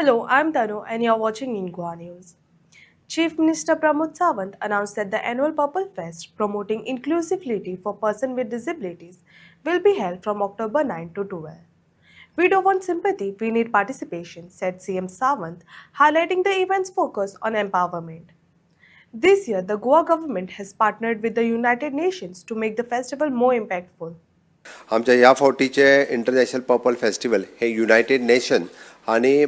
Hello, I'm Tanu and you're watching Ingwa News. Chief Minister Pramod Sawant announced that the annual Purple Fest promoting inclusivity for persons with disabilities will be held from October 9 to 12. We don't want sympathy, we need participation, said CM Sawant, highlighting the event's focus on empowerment. This year, the Goa government has partnered with the United Nations to make the festival more impactful. आमच्या ह्या फावटीचे international purple festival हे United nation आणि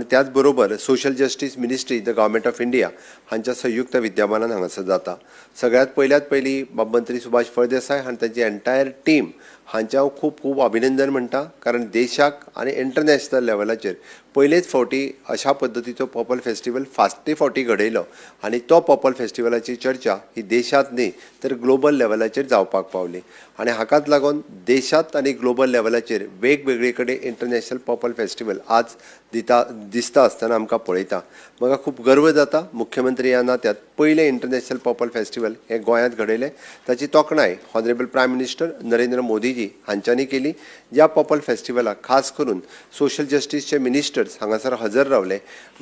त्याच बरोबर social justice ministry the government of India हांच्या संयुक्त विद्यमानान हांगासर जाता. सगळ्यात पयली मंत्री सुभाष फळदेसाय आनी तांची एंटायर टीम हांचे हांव खूब खूब अभिनंदन म्हणटा, कारण देशाक आनी इंटरनॅशनल लेवलाचेर पयलेच फावटी अशा पद्दतीचो पर्पल फेस्टिवल फावटी घडयलो आनी तो पर्पल फेस्टिवलाची चर्चा ही देशांत न्ही तर ग्लोबल लेवलाचेर जावपाक पावली. आनी हाकाच लागून देशांत आनी ग्लोबल लेवलाचेर वेगवेगळे कडेन इंटरनॅशनल पर्पल फेस्टिवल आज दिसता आसतना आमकां पळयता. म्हाका खूब गर्व जाता मुख्यमंत्री ह्या नात्यात पयलें इंटरनॅशनल पर्पल फेस्टिवल हे गोंयांत घडयलें. ताची तोखणाय honourable prime minister Narendra Modiji हांच्यांनी केली. ह्या पर्पल फेस्टिवलाक खास करून सोशल जस्टीसचे मिनिस्टर्स हांगासर हजर रावले.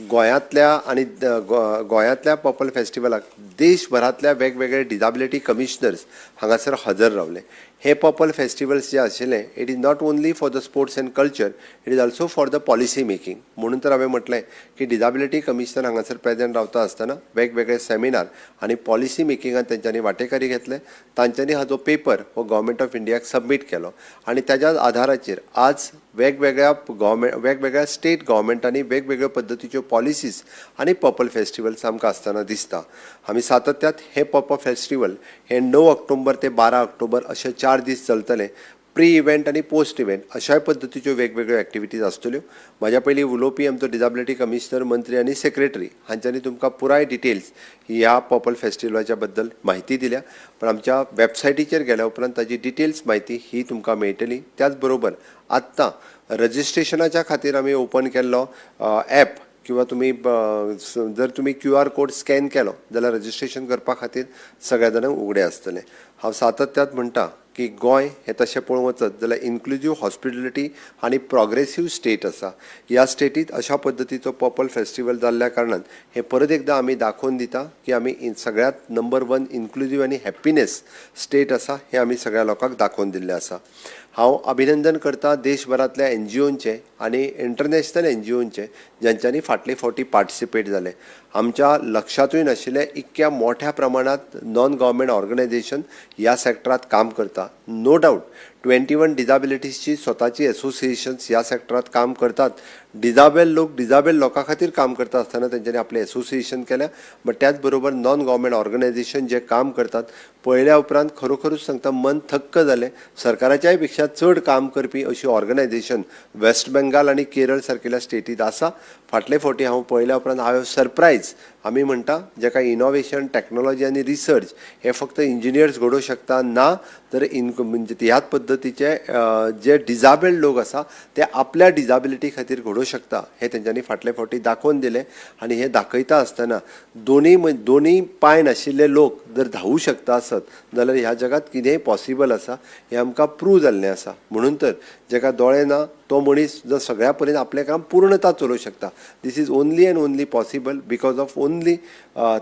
गोंयांतल्या पर्पल फेस्टिवलाक देशभरांतल्या वेगवेगळे डिजाबिलिटी कमिशनर्स हांगासर हजर रावले. हे पर्पल फेस्टिवल्स जे आशिल्ले it is not only for the sports end culture, it is also for the policy making. म्हणून तर हांवें म्हटलें की डिजाबिलिटी कमिशनर हांगासर प्रेजेंट रावता आसतना वेगवेगळे सेमिनार आनी पॉलिसी मेकिंगात तेंच्यांनी वांटेकारी घेतले. तांच्यांनी हाजो पेपर हो गव्हर्मेंट ऑफ इंडियाक सबमीट केलो आनी त्याच्या आधाराचेर आज वेगवेगळ्या स्टेट गव्हर्मेंटांनी वेगवेगळ्यो पद्दतीच्यो पॉलिसीज आनी पर्पल फेस्टिवल्स आमकां आसतना दिसता. आमी सातत्यात हे पर्पल फेस्टिवल हे 9 ऑक्टोबर ते 12 ऑक्टोबर अशे 4 दीस चलतले. प्री इव्हेंट आनी पोस्ट इव्हेंट अशाय पद्दतीच्यो वेगवेगळ्यो एक्टिविटीज आसतल्यो. म्हाज्या पयलीं उलोवपी आमचो डिजाबिलिटी कमिशनर मंत्री आनी सेक्रेटरी हांच्यांनी तुमकां पुराय डिटेल्स ह्या पर्पल फेस्टिवलाच्या बद्दल म्हायती दिल्या, पण आमच्या वेबसायटीचेर गेल्या उपरांत ताजी डिटेल्स म्हायती ही तुमकां मेळटली. त्याच बरोबर आत्तां रजिस्ट्रेशनाच्या खातीर आमी ओपन केल्लो ॲप किंवा जर तुम्ही QR कोड स्कॅन केलो जाल्यार रजिस्ट्रेशन करपा खातीर सगळ्या जाणांक उगडें आसतलें. हांव सातत्यात म्हणटा की गोंय हें तशें पळोवंक वचत जाल्यार इन्क्लुजीव हॉस्पिटॅलिटी आनी प्रोग्रेसीव स्टेट आसा. ह्या स्टेटींत अशा पद्दतीचो पर्पल फेस्टिवल जाल्ल्या कारणान हे परत एकदां आमी दाखोवन दिता की आमी सगळ्यात नंबर 1 इन्क्लुजीव आनी हॅप्पीनेस स्टेट आसा हें आमी सगळ्या लोकांक दाखोवन दिल्लें आसा. हांव अभिनंदन करता देशभरांतल्या NGOंचे आनी इंटरनॅशनल NGOंचे ज्यांच्यांनी फाटले फावटी पार्टिसिपेट जाले. आमच्या लक्षांतूय नाशिल्लें इतक्या मोठ्या प्रमाणात नॉन गव्हर्मेंट ऑर्गनायझेशन ह्या सेक्टरांत काम करता. नो डावट 21 डिजाबिलिटीजची स्वताची एसोसिएशन्स ह्या सेक्टरांत काम करतात. डिजाबल लोकां खातीर काम करता आसतना तेंच्यांनी आपलें एसोसिएशन केल्या. बट त्याच बरोबर नॉन गव्हर्मेंट ऑर्गनायझेशन जे काम करतात पळयल्या उपरांत खरोखरूच सांगता मन थक्क जालें. सरकाराच्याय पेक्षा चड काम करपी अशी ऑर्गनायझेशन वेस्ट बेंगाल आनी केरळ सारकिल्या स्टेटींत आसा. फाटले फावटी हांव पळयल्या उपरांत हांव सरप्रायज आमी म्हणटा जेका इनोव्हेशन टेक्नॉलॉजी आनी रिसर्च हे फक्त इंजिनियर्स घडोवंक शकता ना तर म्हणजे ह्याच पद्दतीचे जे डिजाबल्ड लोक आसा ते आपल्या डिजाबिलिटी खातीर घडोवंक शकता हे तेंच्यांनी फाटले फावटी दाखोवन दिलें. आनी हे दाखयता आसतना दोनी पांय नाशिल्ले लोक जर धांवूंक शकता आसत जाल्यार ह्या जगात कितेंय पॉसिबल आसा हें आमकां प्रूव जाल्लें आसा. म्हणून तर जेका दोळे ना तो मनीस जर सगळ्या परेन आपलें काम पूर्णता चलोवंक शकता. This is only and only possible because of only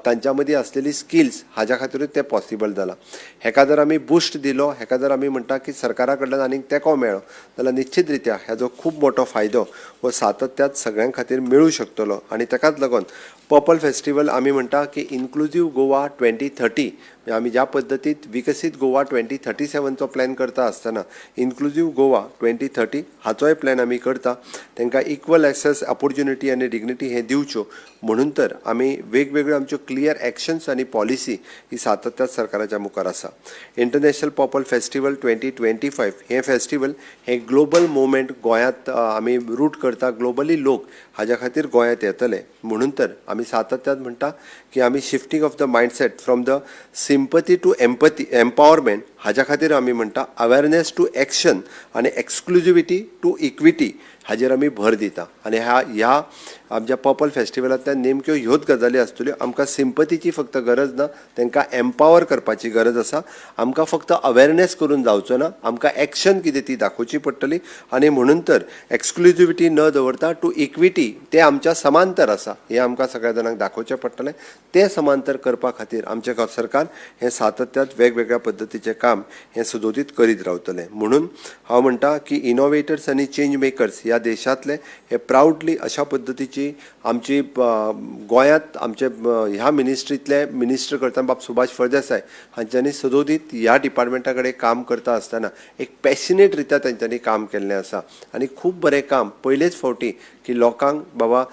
तांच्या मदीं आसलेली स्किल्स हाज्या खातीरूच तें पॉसिबल जालां. हेका जर आमी बुस्ट दिलो, हेका जर आमी म्हणटा की सरकारा कडल्यान आनीक तेंको मेळ्ळो जाल्यार निश्चित रित्या हेजो खूब मोठो फायदो हो सातत्यात सगळ्यां खातीर मेळूंक शकतलो. आनी तेकाच लागून पर्पल फेस्टिवल आमी म्हणटा की इन्क्लुजीव गोवा 2030 आमी ज्या पद्दतीत विकसीत गोवा 2037चो प्लॅन करता आसतना इन्क्लुजीव गोवा 2030 हाचोय प्लॅन आमी करता. तांकां इक्वल एक्सेस ऑपॉर्च्युनिटी आनी डिग्निटी हे दिवच्यो म्हणून तर आमी वेगवेगळ्यो आमच्यो क्लियर एक्शन्स आनी पॉलिसी ही सातत्यात सरकाराच्या मुखार आसा. इंटरनॅशनल पर्पल फेस्टिवल 2025 हे फेस्टिवल हे ग्लोबल मुवमेंट गोंयांत आमी रूट करता. ग्लोबली लोक हाज्या खातीर गोंयांत येतले. म्हणून तर आमी सातत्यात म्हणटा की आमी shifting of the mindset from the sympathy to empowerment हाज्या खातीर आमी म्हणटा अवेरनेस टू एक्शन आनी एक्सक्लुजिविटी टू इक्विटी हाजेर आमी भर दिता आनी ह्या आमच्या पर्पल फेस्टिवलांतल्यान नेमक्यो ह्योच गजाली आसतल्यो. आमकां सिंपथीची फक्त गरज ना, तांकां एम्पावर करपाची गरज आसा. आमकां फक्त अवेरनेस करून जावचो ना, आमकां एक्शन कितें ती दाखोवची पडटली आनी म्हणून तर एक्सक्लुजिविटी न दवरता टू इक्विटी तें आमच्या समांतर आसा हें आमकां सगळ्या जाणांक दाखोवचें पडटलें. तें समांतर करपा खातीर आमचें सरकार हें सातत्यान वेगवेगळ्या पद्दतीचें काम हें सदोदीत करीत रावतलें. म्हणून हांव म्हणटा की इनोवेटर्स आनी चेंज मेकर्स ह्या देशांतले हे प्रावडली अशा पद्दतीची आमची गोंयांत आमचे ह्या मिनिस्ट्रींतले मिनिस्टर करता बाब सुभाष फळदेसाय हांच्यांनी सदोदीत ह्या डिपार्टमेंटा कडेन काम करता आसतना एक पॅशनेट रित्या तांच्यांनी काम केल्लें आसा आनी खूब बरें काम पयलेच फावटी की लोकांक बाबा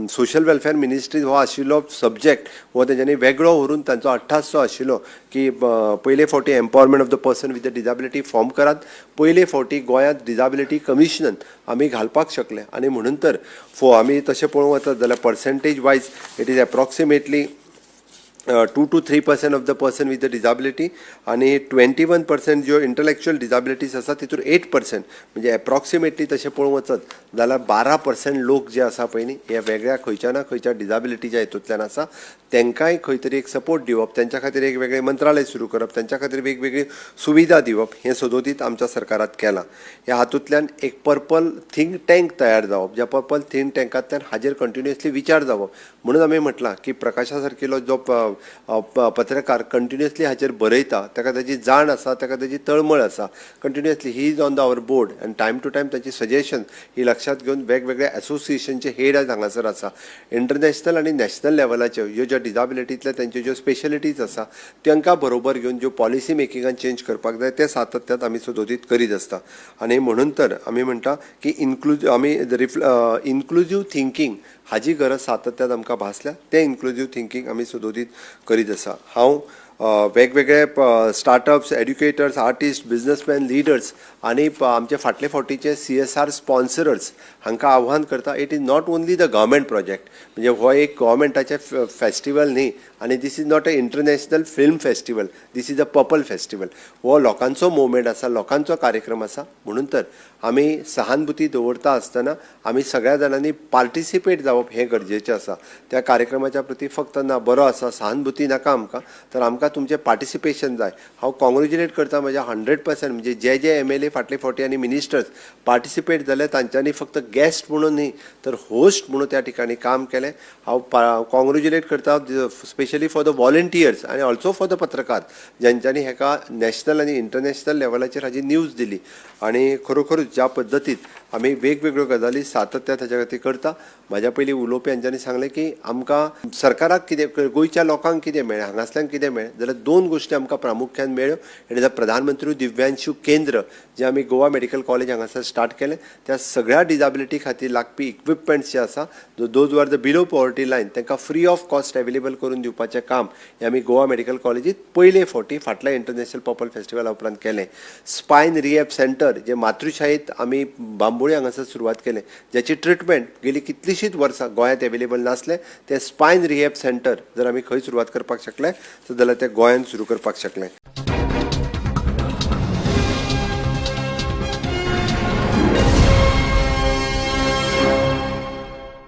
सोशल वेलफेअर मिनिस्ट्री हो आशिल्लो सब्जेक्ट हो तेंच्यांनी वेगळो व्हरून तांचो अठ्ठासो आशिल्लो की पयले फावटी empowerment of the person with the disability form करात. पयले फावटी गोंयांत डिजाबिलिटी कमिशनन आमी घालपाक शकले आनी म्हणून तर आमी तशें पळोवंक वचत जाल्यार percentage wise it is approximately 2 to 3% of the person with the disability आनी 21% ज्यो इंटलेक्च्युअल डिजाबिलिटीज आसा तितूर 8% म्हणजे एप्रॉक्सिमेटली तशें पळोवंक वचत जाल्यार 12% लोक जे आसा पळय न्ही हे वेगळ्या खंयच्या ना खंयच्या डिजाबिलिटीच्या हितूंतल्यान आसा. तांकांय खंय तरी एक सपोर्ट दिवप, तांच्या खातीर एक वेगळें मंत्रालय सुरू करप, तांच्या खातीर वेगवेगळी सुविधा दिवप हें सदोदीत आमच्या सरकारात केलां. ह्या हातूंतल्यान एक पर्पल थिंक टँक तयार जावप, ज्या पर्पल थिंक टँकांतल्यान हाजेर कंटिन्युअसली विचार जावप. म्हणून आमी म्हटलां की प्रकाशा सारकिलो जो पत्रकार कंटिन्युअसली हाचेर बरयता, ताका ताची जाण आसा, ताका ताची तळमळ आसा, continuously he is on the our board आनी टायम टू टायम ताची सजेशन ही लक्षात घेवन वेगवेगळ्या एसोसिएशनचे हेड हांगासर आसा. इंटरनॅशनल आनी नॅशनल लेवलाच्यो ह्यो ज्यो डिजाबिलिटींतल्या तांच्यो ज्यो स्पेशलिटीज आसा तांकां बरोबर घेवन ज्यो पॉलिसी मेकिंगान चेंज करपाक जाय ते सातत्यात आमी सदोदीत करीत आसता. आनी म्हणून तर आमी म्हणटा की इन्क्लुजीव थिंकींग हाजी गरज सातत्यान आमकां भासल्या. तें इन्क्लुजीव थिंकींग आमी सदोदीत करीत आसा. हांव वेगवेगळे startups, educators, artist, businessman, leaders आनी आमचे फाटले फावटीचे CSR स्पॉन्सरर्स हांकां आव्हान करता. It is not only the government project, म्हणजे हो एक गव्हर्मेंटाचें फेस्टिवल न्ही आनी this is not a international film festival, this is a purple festival. हो लोकांचो मुवमेंट आसा, लोकांचो कार्यक्रम आसा. म्हणून तर आमी सहानुभुती दवरता आसतना आमी सगळ्या जाणांनी पार्टिसिपेट जावप हें गरजेचें आसा. त्या कार्यक्रमाच्या प्रती फक्त ना बरो आसा सहानुभुती नाका आमकां, तर आमकां तुमचें पार्टिसिपेशन जाय. हांव कॉंग्रेच्युलेट करता म्हज्या 100% म्हणजे जे MLA फाटले फावटी आनी मिनिस्टर्स पार्टिसिपेट जाले तांच्यांनी फक्त गेस्ट म्हणून न्ही तर होस्ट म्हणून त्या ठिकाणी काम केलें. हांव कॉंग्रेच्युलेट करता स्पेशली फॉर द वॉलंटियर्स आनी ऑल्सो फॉर द पत्रकार ज्यांच्यांनी हेका नॅशनल आनी इंटरनॅशनल लेवलाचेर हाजी न्यूज दिली. आनी खरोखरूच ज्या पद्दतीन आमी वेगवेगळ्यो गजाली सातत्यान हाच्या खातीर करता. म्हाज्या पयलीं उलोवपी हांच्यांनी सांगलें की आमकां सरकाराक कितें, गोंयच्या लोकांक कितें मेळ्ळें, हांगासल्यांक कितें मेळ्ळें, जाल्यार 2 गोश्टी आमकां प्रामुख्यान मेळ्ळ्यो. इट इज अ प्रधानमंत्री दिव्यांशू केंद्र जें आमी गोवा मेडिकल कॉलेज हांगासर स्टार्ट केलें. त्या सगळ्या डिजाबिलिटी खातीर लागपी इक्विपमेंट्स जे आसा those were the below poverty line तांकां फ्री ऑफ कॉस्ट अवेलेबल करून दिवपाचें काम हें आमी गोवा मेडिकल कॉलेजींत पयले फावटी फाटल्या इंटरनॅशनल पर्पल फेस्टिवला उपरांत केलें. स्पायन रिहॅब सेंटर जे मातृशाळेंत आमी बांबोळी हांगासर सुरवात केलें, ज्याची ट्रिटमेंट गेली कितलींशींच वर्सां गोंयांत अवेलेबल नासलें. तें स्पायन रिहॅब सेंटर जर आमी खंय सुरवात करपाक शकले जाल्यार तें गोंयांत सुरू करपाक शकले.